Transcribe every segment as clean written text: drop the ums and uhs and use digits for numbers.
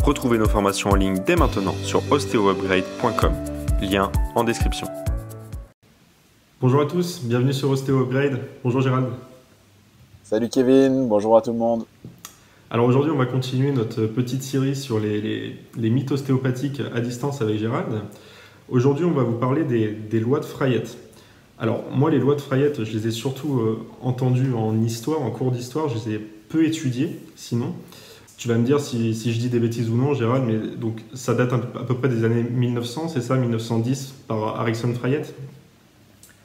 Retrouvez nos formations en ligne dès maintenant sur ostéoupgrade.com, lien en description. Bonjour à tous, bienvenue sur Ostéo Upgrade. Bonjour Gérald. Salut Kevin, bonjour à tout le monde. Alors aujourd'hui, on va continuer notre petite série sur les mythes ostéopathiques à distance avec Gérald. Aujourd'hui, on va vous parler des lois de Frayet. Alors moi, les lois de Frayet, je les ai surtout entendues en histoire, en cours d'histoire, je les ai peu étudiées sinon. Tu vas me dire si je dis des bêtises ou non, Gérald, mais donc ça date à peu près des années 1900, c'est ça, 1910, par Erichsen Frayet?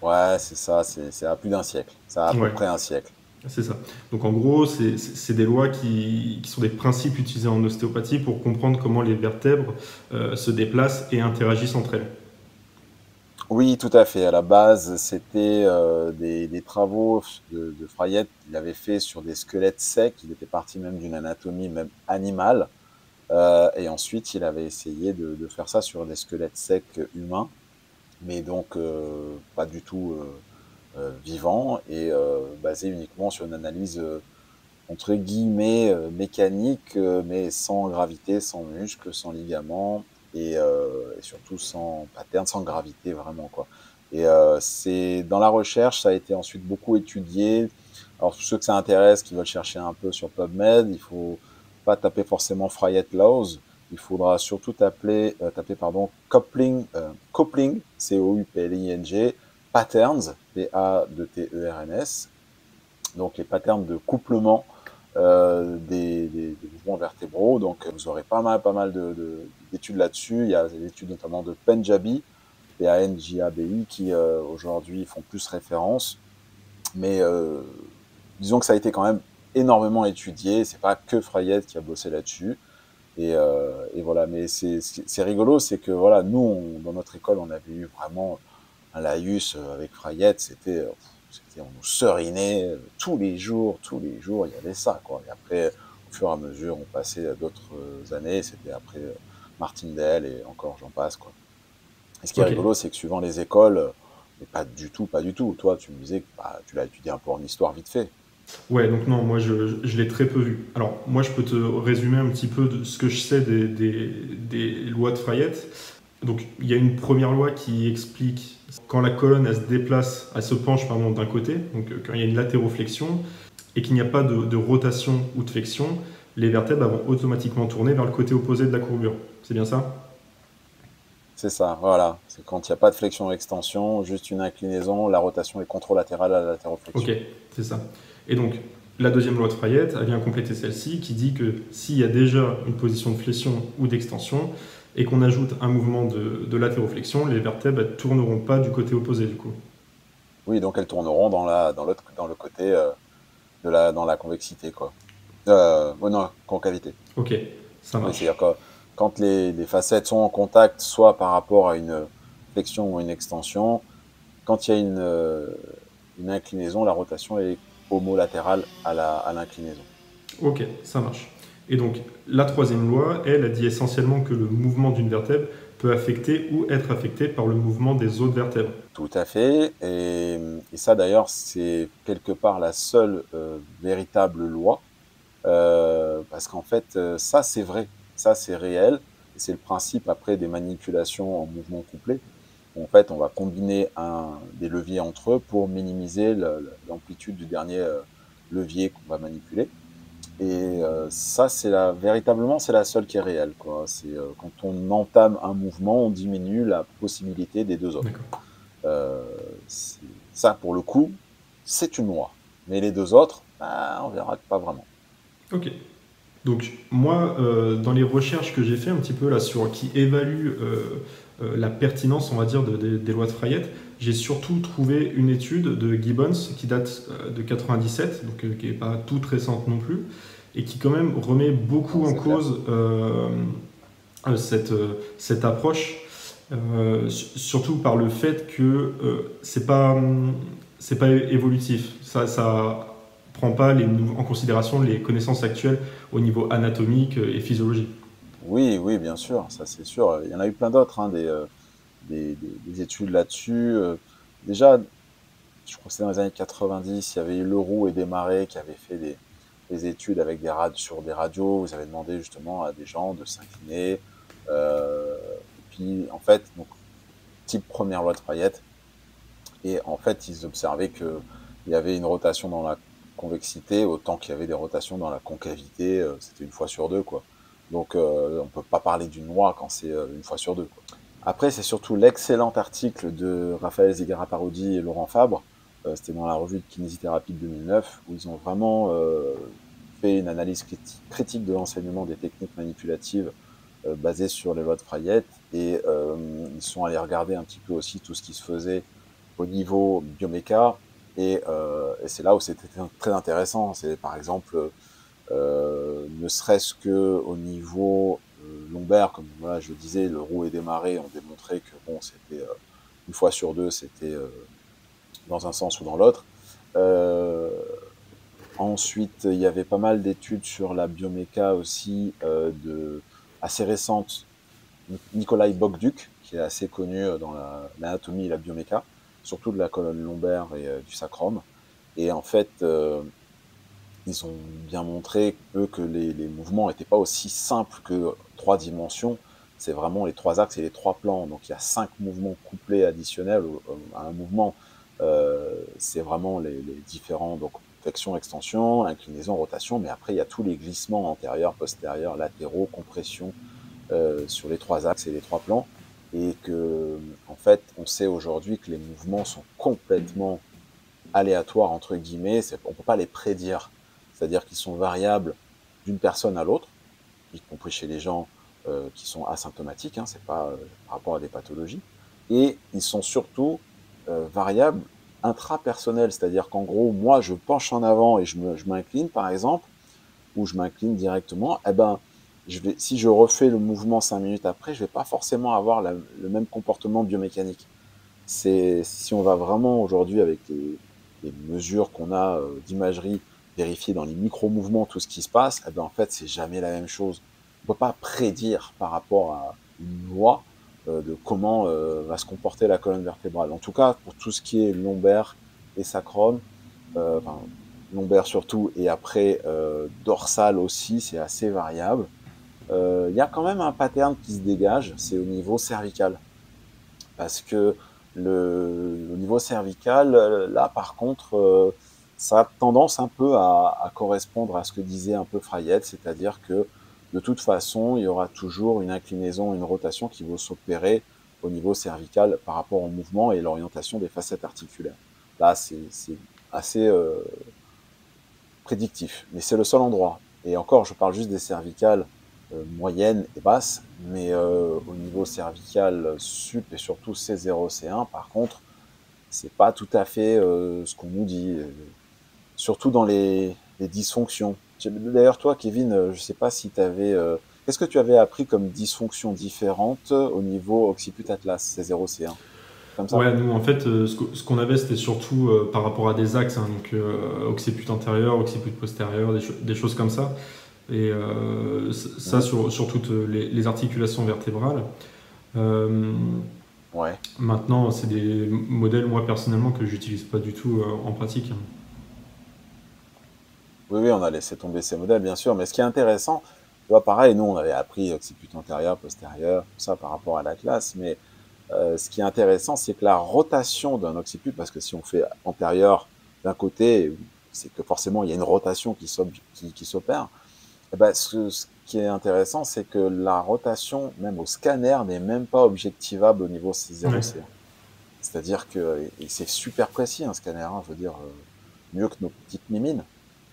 Ouais, c'est ça, c'est à plus d'un siècle, ça a à peu près un siècle. C'est ça. Donc en gros, c'est des lois qui sont des principes utilisés en ostéopathie pour comprendre comment les vertèbres se déplacent et interagissent entre elles. Oui, tout à fait. À la base, c'était des travaux de Frayet qu'il avait fait sur des squelettes secs. Il était parti même d'une anatomie même animale. Et ensuite, il avait essayé de faire ça sur des squelettes secs humains, mais donc pas du tout vivants et basé uniquement sur une analyse entre guillemets mécanique, mais sans gravité, sans muscles, sans ligaments et surtout sans pattern, sans gravité vraiment quoi. Et c'est dans la recherche, ça a été ensuite beaucoup étudié. Alors pour ceux que ça intéresse, qui veulent chercher un peu sur PubMed, il faut pas taper forcément Frayet Laws. Il faudra surtout taper coupling, C-O-U-P-L-I-N-G, patterns, P-A-T-E-R-N-S, donc les patterns de couplement des mouvements vertébraux. Donc vous aurez pas mal d'études là-dessus. Il y a des études notamment de Panjabi, P-A-N-J-A-B-I, qui aujourd'hui font plus référence. Mais disons que ça a été quand même énormément étudié. C'est pas que Frayet qui a bossé là-dessus. Et voilà, mais c'est rigolo, c'est que voilà, nous, dans notre école, on avait eu vraiment un laïus avec Frayet, on nous serinait tous les jours, il y avait ça, quoi. Et après, au fur et à mesure, on passait à d'autres années, c'était après Martindale et encore j'en passe, quoi. Et ce qui est rigolo, c'est que suivant les écoles, mais pas du tout. Toi, tu me disais que tu l'as étudié un peu en histoire vite fait. Ouais, donc non, moi je l'ai très peu vu. Alors moi je peux te résumer un petit peu de ce que je sais des lois de Frayet. Donc il y a une première loi qui explique quand la colonne elle se déplace, elle se penche pardon, d'un côté, donc quand il y a une latéroflexion et qu'il n'y a pas de rotation ou de flexion, les vertèbres vont automatiquement tourner vers le côté opposé de la courbure. C'est bien ça? C'est ça, voilà. C'est quand il n'y a pas de flexion ou extension, juste une inclinaison, la rotation est contralatérale à la latéroflexion. Ok, c'est ça. Et donc, la deuxième loi de Frayet, elle vient compléter celle-ci, qui dit que s'il y a déjà une position de flexion ou d'extension, et qu'on ajoute un mouvement de latéroflexion, les vertèbres ne tourneront pas du côté opposé, du coup. Oui, donc elles tourneront dans le côté dans la convexité, quoi. Non, concavité. Ok, ça Oui, marche. c'est-à-dire que quand les facettes sont en contact, soit par rapport à une flexion ou une extension, quand il y a une inclinaison, la rotation est homolatérale à l'inclinaison. Ok, ça marche. Et donc, la troisième loi, elle, a dit essentiellement que le mouvement d'une vertèbre peut affecter ou être affecté par le mouvement des autres vertèbres. Tout à fait. Et ça, d'ailleurs, c'est quelque part la seule véritable loi. Parce qu'en fait, ça, c'est vrai. Ça, c'est réel. Et c'est le principe, après, des manipulations en mouvement couplé. En fait, on va combiner des leviers entre eux pour minimiser l'amplitude du dernier levier qu'on va manipuler. Et ça, véritablement, c'est la seule qui est réelle, quoi. C'est quand on entame un mouvement, on diminue la possibilité des deux autres. Euh, Ça, pour le coup, c'est une loi. Mais les deux autres, on verra que pas vraiment. Ok. Donc moi, dans les recherches que j'ai fait un petit peu là qui évaluent la pertinence, on va dire, des lois de Frayet, j'ai surtout trouvé une étude de Gibbons qui date de 97, donc qui n'est pas toute récente non plus, et qui quand même remet beaucoup en cause cette approche, surtout par le fait que c'est pas évolutif. Ça prend pas en considération les connaissances actuelles au niveau anatomique et physiologique. Oui, oui, bien sûr, ça c'est sûr. Il y en a eu plein d'autres, hein, des études là-dessus. Déjà, je crois que c'était dans les années 90, il y avait eu Leroux et Desmarais qui avaient fait les études avec sur des radios, vous avez demandé justement à des gens de s'incliner. Et puis, en fait, donc, type première loi de Fayette. Et en fait, ils observaient qu'il y avait une rotation dans la convexité, autant qu'il y avait des rotations dans la concavité. C'était une fois sur deux, quoi. Donc, on peut pas parler d'une loi quand c'est une fois sur deux, quoi. Après, c'est surtout l'excellent article de Raphaël Zigara-Parodi et Laurent Fabre, c'était dans la revue de kinésithérapie de 2009, où ils ont vraiment fait une analyse critique de l'enseignement des techniques manipulatives basées sur les lois de Fayette, et ils sont allés regarder un petit peu aussi tout ce qui se faisait au niveau bioméca, et c'est là où c'était très intéressant. C'est par exemple, ne serait-ce que au niveau lombaire, comme voilà, je le disais, le roux et démarré ont démontré que bon, c'était une fois sur deux, c'était dans un sens ou dans l'autre. Ensuite, il y avait pas mal d'études sur la bioméca aussi, assez récentes. Nikolai Bogduk, qui est assez connu dans l'anatomie et la bioméca, surtout de la colonne lombaire et du sacrum. Et en fait, ils ont bien montré que les mouvements n'étaient pas aussi simples que 3 dimensions. C'est vraiment les 3 axes et les 3 plans. Donc il y a 5 mouvements couplés additionnels à un mouvement. C'est vraiment les différents, donc flexion, extension, inclinaison, rotation, mais après il y a tous les glissements antérieurs, postérieurs, latéraux, compression sur les 3 axes et les 3 plans. Et que, en fait, on sait aujourd'hui que les mouvements sont complètement aléatoires, entre guillemets. On ne peut pas les prédire. C'est-à-dire qu'ils sont variables d'une personne à l'autre, y compris chez les gens qui sont asymptomatiques, hein, c'est pas par rapport à des pathologies. Et ils sont surtout variables intrapersonnelles, c'est-à-dire qu'en gros, moi, je penche en avant et je m'incline, par exemple, ou je m'incline directement, eh ben, si je refais le mouvement 5 minutes après, je vais pas forcément avoir le même comportement biomécanique. Si on va vraiment aujourd'hui avec les mesures qu'on a d'imagerie, vérifier dans les micro-mouvements tout ce qui se passe, eh ben en fait, c'est jamais la même chose. On peut pas prédire par rapport à une loi de comment va se comporter la colonne vertébrale. En tout cas, pour tout ce qui est lombaire et sacrum, enfin, lombaire surtout, et après dorsal aussi, c'est assez variable. Il y a quand même un pattern qui se dégage, c'est au niveau cervical. Parce que au niveau cervical, là par contre, ça a tendance un peu à correspondre à ce que disait un peu Fayette, c'est-à-dire que de toute façon, il y aura toujours une inclinaison, une rotation qui va s'opérer au niveau cervical par rapport au mouvement et l'orientation des facettes articulaires. Là, c'est assez prédictif, mais c'est le seul endroit. Et encore, je parle juste des cervicales moyennes et basses, mais au niveau cervical sup et surtout C0, C1, par contre, c'est pas tout à fait ce qu'on nous dit, surtout dans les dysfonctions. D'ailleurs, toi, Kevin, je sais pas si tu avais... qu'est-ce que tu avais appris comme dysfonction différente au niveau occiput atlas, C0, C1? Comme ça? Ouais, nous en fait, ce qu'on avait, c'était surtout par rapport à des axes, hein, donc occiput antérieur, occiput postérieur, des choses comme ça. Et ça sur toutes les articulations vertébrales. Ouais. Maintenant, c'est des modèles, moi personnellement, que j'utilise pas du tout en pratique. Oui, oui, on a laissé tomber ces modèles, bien sûr. Mais ce qui est intéressant, tu vois, pareil, nous, on avait appris occiput antérieur, postérieur, tout ça par rapport à la classe. Mais ce qui est intéressant, c'est que la rotation d'un occiput, parce que si on fait antérieur d'un côté, c'est que forcément, il y a une rotation qui s'opère. Eh ben, ce qui est intéressant, c'est que la rotation, même au scanner, n'est même pas objectivable au niveau Ouais. C0C1. C'est-à-dire que, et c'est super précis, un scanner, hein, je veux dire, mieux que nos petites mimines.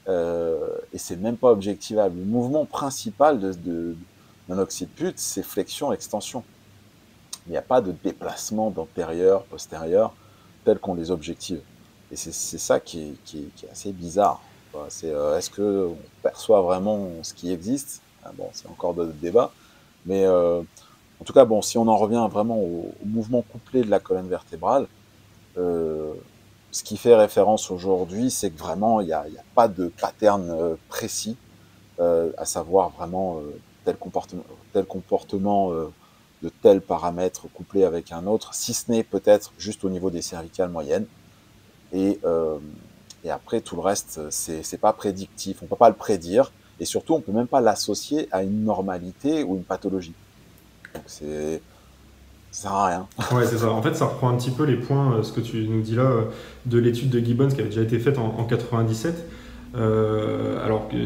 Et c'est même pas objectivable. Le mouvement principal d'un occiput, c'est flexion-extension. Il n'y a pas de déplacement d'antérieur, postérieur, tel qu'on les objective. Et c'est ça qui est assez bizarre. C'est est-ce qu'on perçoit vraiment ce qui existe? Bon, c'est encore de débat. Mais en tout cas, bon, si on en revient vraiment au mouvement couplé de la colonne vertébrale, euh, ce qui fait référence aujourd'hui, c'est que vraiment, il y a pas de pattern précis, à savoir vraiment tel comportement de tel paramètre couplé avec un autre, si ce n'est peut-être juste au niveau des cervicales moyennes. Et Et après, tout le reste, c'est pas prédictif. On peut pas le prédire. Et surtout, on peut même pas l'associer à une normalité ou une pathologie. Donc, ça sert à rien. Ouais, c'est ça. En fait, ça reprend un petit peu les points, ce que tu nous dis là, de l'étude de Gibbons qui avait déjà été faite en 97. Alors que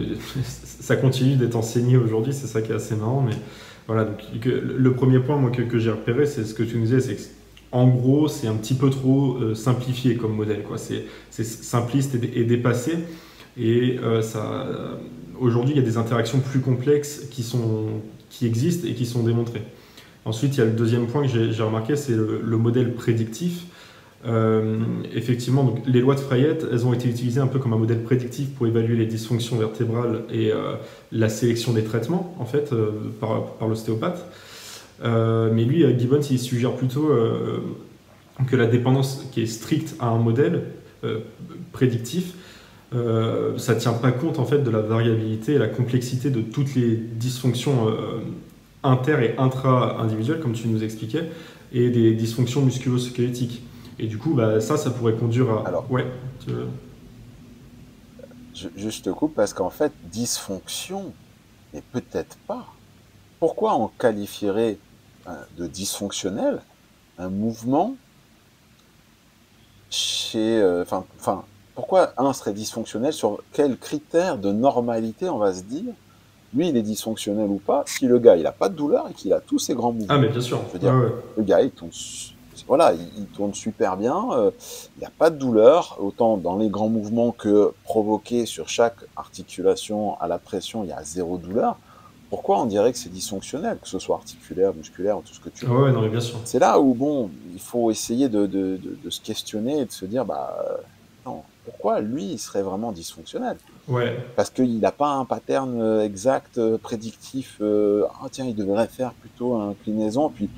ça continue d'être enseigné aujourd'hui, c'est ça qui est assez marrant. Mais voilà, donc, le premier point moi, que j'ai repéré, c'est ce que tu nous disais, c'est que en gros, c'est un petit peu trop simplifié comme modèle, quoi. C'est simpliste et dépassé. Et aujourd'hui, il y a des interactions plus complexes qui existent et qui sont démontrées. Ensuite, il y a le deuxième point que j'ai remarqué, c'est le modèle prédictif. Effectivement, donc, les lois de Freyet, elles ont été utilisées un peu comme un modèle prédictif pour évaluer les dysfonctions vertébrales et la sélection des traitements, en fait, par l'ostéopathe. Mais lui, Gibbons, il suggère plutôt que la dépendance qui est stricte à un modèle prédictif, ça ne tient pas compte en fait de la variabilité et la complexité de toutes les dysfonctions inter- et intra-individuelles, comme tu nous expliquais, et des dysfonctions musculo-squelettiques. Et du coup, bah, ça pourrait conduire à... Alors, Ouais, je te coupe parce qu'en fait, dysfonction, mais peut-être pas. Pourquoi on qualifierait de dysfonctionnel un mouvement enfin, pourquoi un serait dysfonctionnel? Sur quels critères de normalité on va se dire, lui, il est dysfonctionnel ou pas, si le gars, il a pas de douleur et qu'il a tous ses grands Ah, mouvements. mais bien sûr. Je veux Ouais, dire, ouais. le gars, voilà, il tourne super bien, il n'y a pas de douleur, autant dans les grands mouvements que provoqués sur chaque articulation à la pression, il y a zéro douleur. Pourquoi on dirait que c'est dysfonctionnel, que ce soit articulaire, musculaire, ou tout ce que tu Ouais, veux? ouais, non, mais bien sûr. C'est là où, bon, il faut essayer de se questionner et de se dire, bah, non, pourquoi lui, il serait vraiment dysfonctionnel? Ouais, Parce qu'il n'a pas un pattern exact, prédictif, ah tiens, il devrait faire plutôt inclinaison, puis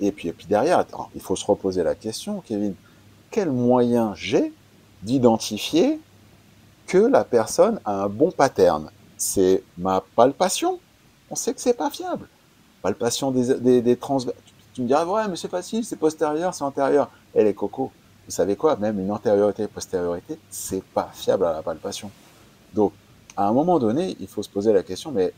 et puis derrière, attends, il faut se reposer la question, Kevin, quel moyen j'ai d'identifier que la personne a un bon pattern? C'est ma palpation. On sait que c'est pas fiable. Palpation des transverses. Tu me dirais, ouais, mais c'est facile, c'est postérieur, c'est antérieur. Et les cocos, vous savez quoi? Même une antériorité et postériorité, c'est pas fiable à la palpation. Donc, à un moment donné, il faut se poser la question, mais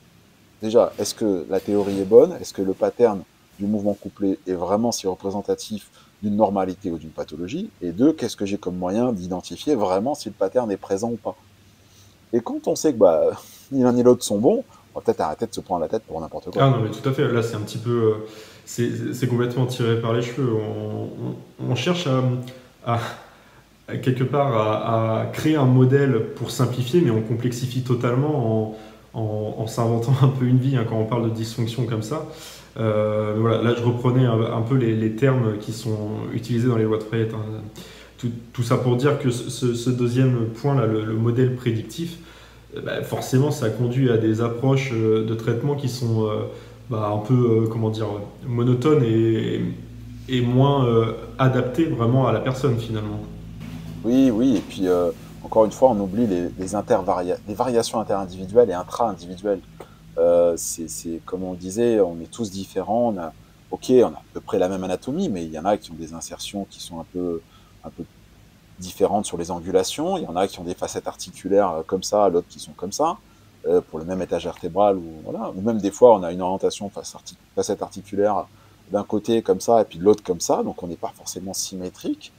déjà, est-ce que la théorie est bonne? Est-ce que le pattern du mouvement couplé est vraiment si représentatif d'une normalité ou d'une pathologie? Et deux, qu'est-ce que j'ai comme moyen d'identifier vraiment si le pattern est présent ou pas? Et quand on sait que bah, ni l'un ni l'autre sont bons, on va peut-être arrêter de se prendre la tête pour n'importe quoi. ah non, mais tout à fait. Là, c'est un petit peu. C'est complètement tiré par les cheveux. On cherche quelque part à créer un modèle pour simplifier, mais on complexifie totalement en s'inventant un peu une vie, hein, quand on parle de dysfonction comme ça. Voilà, là, je reprenais un peu les termes qui sont utilisés dans les lois de Freyet, hein. Tout ça pour dire que ce deuxième point, là, le modèle prédictif, bah, forcément, ça conduit à des approches de traitement qui sont bah, un peu, comment dire, monotones et moins adaptées vraiment à la personne finalement. Oui, oui, et puis encore une fois, on oublie les variations interindividuelles et intra-individuelles. Comme on disait, on est tous différents, ok, on a à peu près la même anatomie, mais il y en a qui ont des insertions qui sont un peu différentes sur les angulations, il y en a qui ont des facettes articulaires comme ça, d'autres qui sont comme ça, pour le même étage vertébral, voilà. Ou même des fois, on a une orientation facette articulaire d'un côté comme ça, et puis de l'autre comme ça, donc on n'est pas forcément symétrique.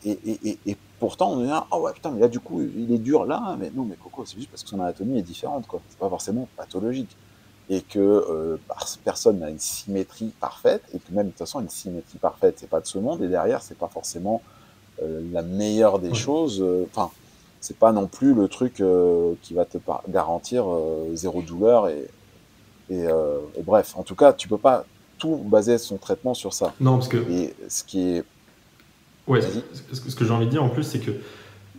Et pourtant, on est là, oh ouais, putain, mais là, du coup, il est dur là, mais non, mais Coco, c'est juste parce que son anatomie est différente, quoi. C'est pas forcément pathologique. Et que personne n'a une symétrie parfaite, et que même, de toute façon, une symétrie parfaite, c'est pas de ce monde, et derrière, c'est pas forcément la meilleure des Ouais. choses. Enfin, c'est pas non plus le truc qui va te garantir zéro douleur, et bref. En tout cas, tu peux pas tout baser son traitement sur ça. Non, parce que Et ce qui est... ouais, Vas-y. ce que j'ai envie de dire en plus, c'est que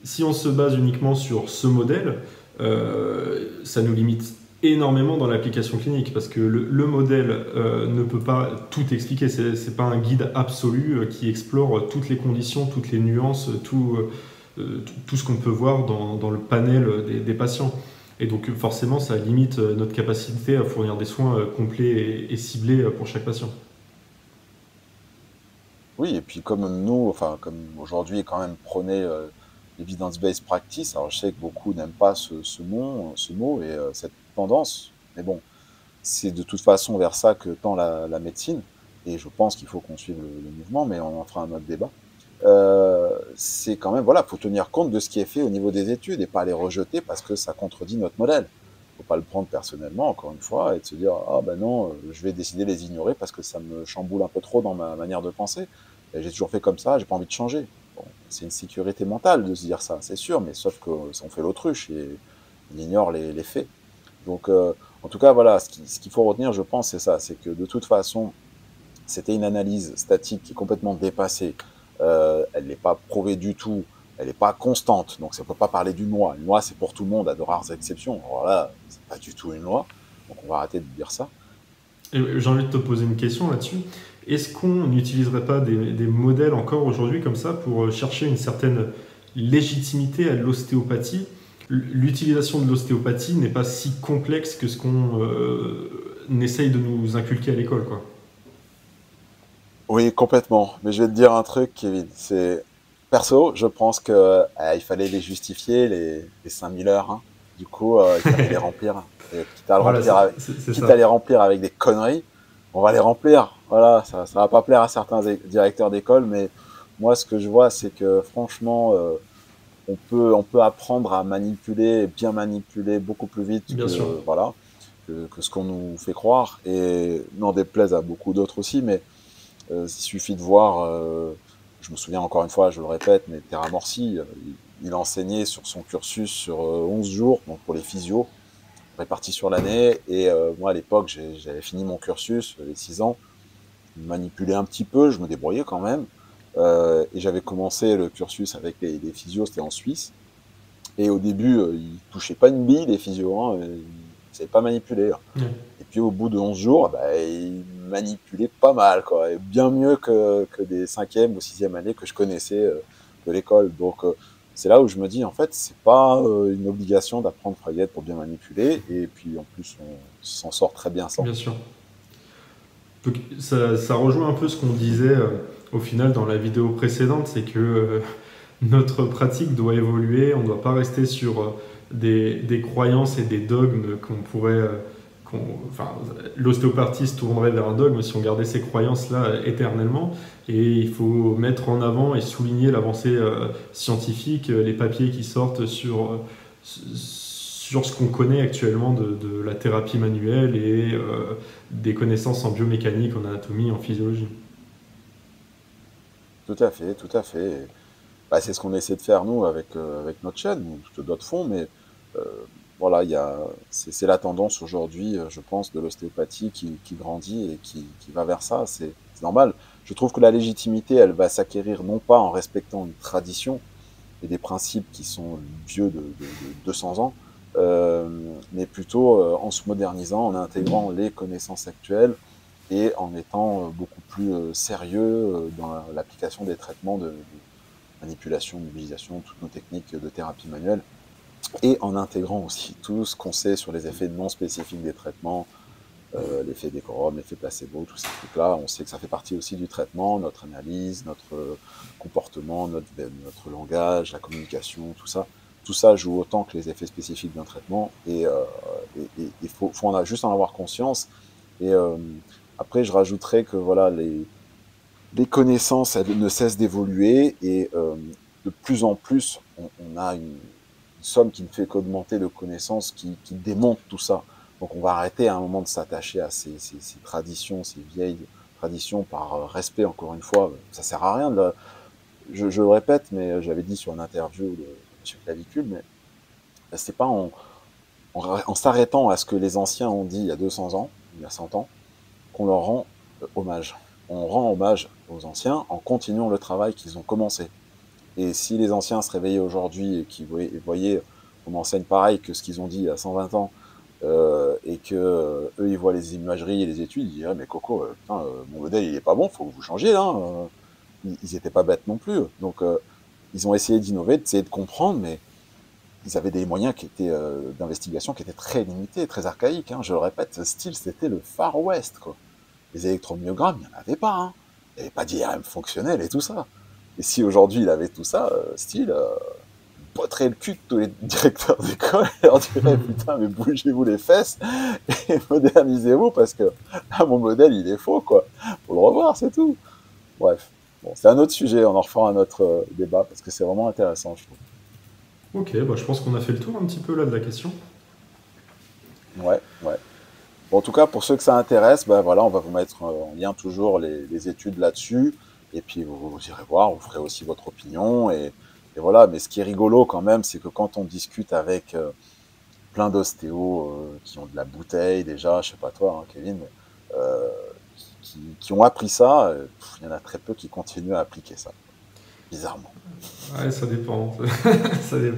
si on se base uniquement sur ce modèle, ça nous limite énormément dans l'application clinique parce que le modèle ne peut pas tout expliquer. C'est pas un guide absolu qui explore toutes les conditions, toutes les nuances, tout ce qu'on peut voir dans le panel des patients. Et donc forcément, ça limite notre capacité à fournir des soins complets et ciblés pour chaque patient. Oui, et puis comme nous, enfin comme aujourd'hui est quand même prôné evidence-based practice. Alors je sais que beaucoup n'aiment pas ce mot et cette tendance, mais bon, c'est de toute façon vers ça que tend la médecine, et je pense qu'il faut qu'on suive le mouvement, mais on en fera un autre débat. C'est quand même, voilà, faut tenir compte de ce qui est fait au niveau des études et pas les rejeter parce que ça contredit notre modèle. Faut pas le prendre personnellement, encore une fois, et de se dire, ah ben non, je vais décider de les ignorer parce que ça me chamboule un peu trop dans ma manière de penser. Et j'ai toujours fait comme ça, j'ai pas envie de changer. Bon, c'est une sécurité mentale de se dire ça, c'est sûr, mais sauf que on fait l'autruche et on ignore les faits. Donc, en tout cas, voilà, ce qu'il faut retenir, je pense, c'est ça, c'est que de toute façon, c'était une analyse statique qui est complètement dépassée. Elle n'est pas prouvée du tout, elle n'est pas constante, donc ça ne peut pas parler d'une loi. Une loi, c'est pour tout le monde, à de rares exceptions. Alors là, c'est pas du tout une loi, donc on va arrêter de dire ça. Et j'ai envie de te poser une question là-dessus. Est-ce qu'on n'utiliserait pas des modèles encore aujourd'hui comme ça pour chercher une certaine légitimité à l'ostéopathie? L'utilisation de l'ostéopathie n'est pas si complexe que ce qu'on essaye de nous inculquer à l'école, quoi. Oui, complètement. Mais je vais te dire un truc, Kevin. C'est perso, je pense que il fallait les justifier les 5000 heures. Hein. Du coup, il fallait les remplir. Et Voilà, c'est quitte à ça. les remplir avec des conneries, on va les remplir. Voilà, ça va pas plaire à certains directeurs d'école, mais moi, ce que je vois, c'est que franchement, on peut apprendre à manipuler, bien manipuler beaucoup plus vite Bien sûr. que voilà que ce qu'on nous fait croire. Et n'en déplaise à beaucoup d'autres aussi, mais il suffit de voir, je me souviens encore une fois, je le répète, mais Terra Morsi, il enseignait sur son cursus sur 11 jours, donc pour les physios, répartis sur l'année. Et moi, à l'époque, j'avais fini mon cursus, les 6 ans, je manipulais un petit peu, je me débrouillais quand même. Et j'avais commencé le cursus avec les physios, c'était en Suisse. Et au début, ils touchaient pas une bille, les physios, hein, ils ne savaient pas manipuler. Hein. Ouais. Et puis au bout de 11 jours, bah, il manipulait pas mal, quoi, et bien mieux que des 5e ou 6e années que je connaissais de l'école. Donc c'est là où je me dis, en fait, c'est pas une obligation d'apprendre Frayette pour bien manipuler, et puis en plus, on s'en sort très bien sans. Bien sûr. Donc, ça rejoint un peu ce qu'on disait au final dans la vidéo précédente, c'est que notre pratique doit évoluer, on ne doit pas rester sur des croyances et des dogmes qu'on pourrait... enfin, l'ostéopathie tournerait vers un dogme si on gardait ces croyances-là éternellement. Et il faut mettre en avant et souligner l'avancée scientifique, les papiers qui sortent sur ce qu'on connaît actuellement de la thérapie manuelle et des connaissances en biomécanique, en anatomie, en physiologie. Tout à fait, tout à fait. Et, bah, c'est ce qu'on essaie de faire nous avec notre chaîne, ou d'autres font, mais euh, voilà, c'est la tendance aujourd'hui, je pense, de l'ostéopathie qui grandit et qui va vers ça. C'est normal. Je trouve que la légitimité, elle va s'acquérir non pas en respectant une tradition et des principes qui sont vieux de 200 ans, mais plutôt en se modernisant, en intégrant les connaissances actuelles et en étant beaucoup plus sérieux dans l'application des traitements de manipulation, de mobilisation, toutes nos techniques de thérapie manuelle, et en intégrant aussi tout ce qu'on sait sur les effets non spécifiques des traitements, l'effet décorum, l'effet placebo, tous ces trucs-là. On sait que ça fait partie aussi du traitement, notre analyse, notre comportement, notre langage, la communication, tout ça. Tout ça joue autant que les effets spécifiques d'un traitement, et il faut juste en avoir conscience. Et après, je rajouterais que voilà, les connaissances, elles ne cessent d'évoluer, et de plus en plus, on a une somme qui ne fait qu'augmenter de connaissances qui démontrent tout ça. Donc on va arrêter à un moment de s'attacher à ces traditions, ces vieilles traditions par respect, encore une fois. Ça sert à rien. Je le répète, mais j'avais dit sur une interview de M. Clavicule, mais c'est pas en s'arrêtant à ce que les anciens ont dit il y a 200 ans, il y a 100 ans, qu'on leur rend hommage. On rend hommage aux anciens en continuant le travail qu'ils ont commencé. Et si les anciens se réveillaient aujourd'hui et qu'ils voyaient qu'on enseigne pareil que ce qu'ils ont dit il y a 120 ans, et que eux ils voient les imageries et les études, ils diraient mais Coco, putain, mon modèle il est pas bon, faut que vous changiez là. Ils étaient pas bêtes non plus. Donc ils ont essayé d'innover, d'essayer de comprendre, mais ils avaient des moyens qui étaient d'investigation qui étaient très limités, très archaïques. Hein. Je le répète, ce style c'était le Far West, quoi. Les électromyogrammes, il n'y en avait pas. Hein. Il n'y avait pas d'IRM fonctionnel et tout ça. Et si aujourd'hui il avait tout ça, style, botterait le cul de tous les directeurs d'école et leur dirait putain mais bougez-vous les fesses et modernisez-vous parce que là, mon modèle il est faux quoi. Faut le revoir, c'est tout. Bref, bon, c'est un autre sujet, on en refera un autre débat parce que c'est vraiment intéressant je trouve. Ok, bah, je pense qu'on a fait le tour un petit peu là de la question. Ouais, ouais. Bon, en tout cas, pour ceux que ça intéresse, ben voilà, on va vous mettre en lien toujours les études là-dessus. Et puis, vous irez voir, vous ferez aussi votre opinion. Et voilà, mais ce qui est rigolo quand même, c'est que quand on discute avec plein d'ostéos qui ont de la bouteille déjà, je sais pas toi, hein, Kevin, mais, qui ont appris ça, il y en a très peu qui continuent à appliquer ça, bizarrement. Ouais, ça dépend. Ça dépend.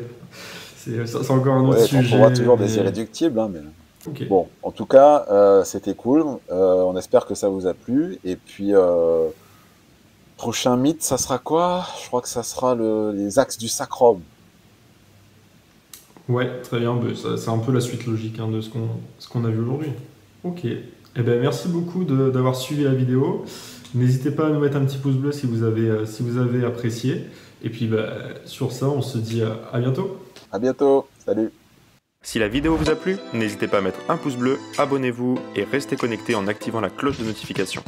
C'est encore un autre Ouais, on trouvera sujet. toujours des Mais... irréductibles, hein, mais... Ok. Bon, en tout cas, c'était cool. On espère que ça vous a plu. Et puis, prochain mythe, ça sera quoi? Je crois que ça sera les axes du sacrum. Ouais, très bien. Bah, c'est un peu la suite logique hein, de ce qu'on a vu aujourd'hui. Ok. Eh ben, merci beaucoup d'avoir suivi la vidéo. N'hésitez pas à nous mettre un petit pouce bleu si vous avez apprécié. Et puis bah, sur ça, on se dit à bientôt. À bientôt. Salut. Si la vidéo vous a plu, n'hésitez pas à mettre un pouce bleu, abonnez-vous et restez connectés en activant la cloche de notification.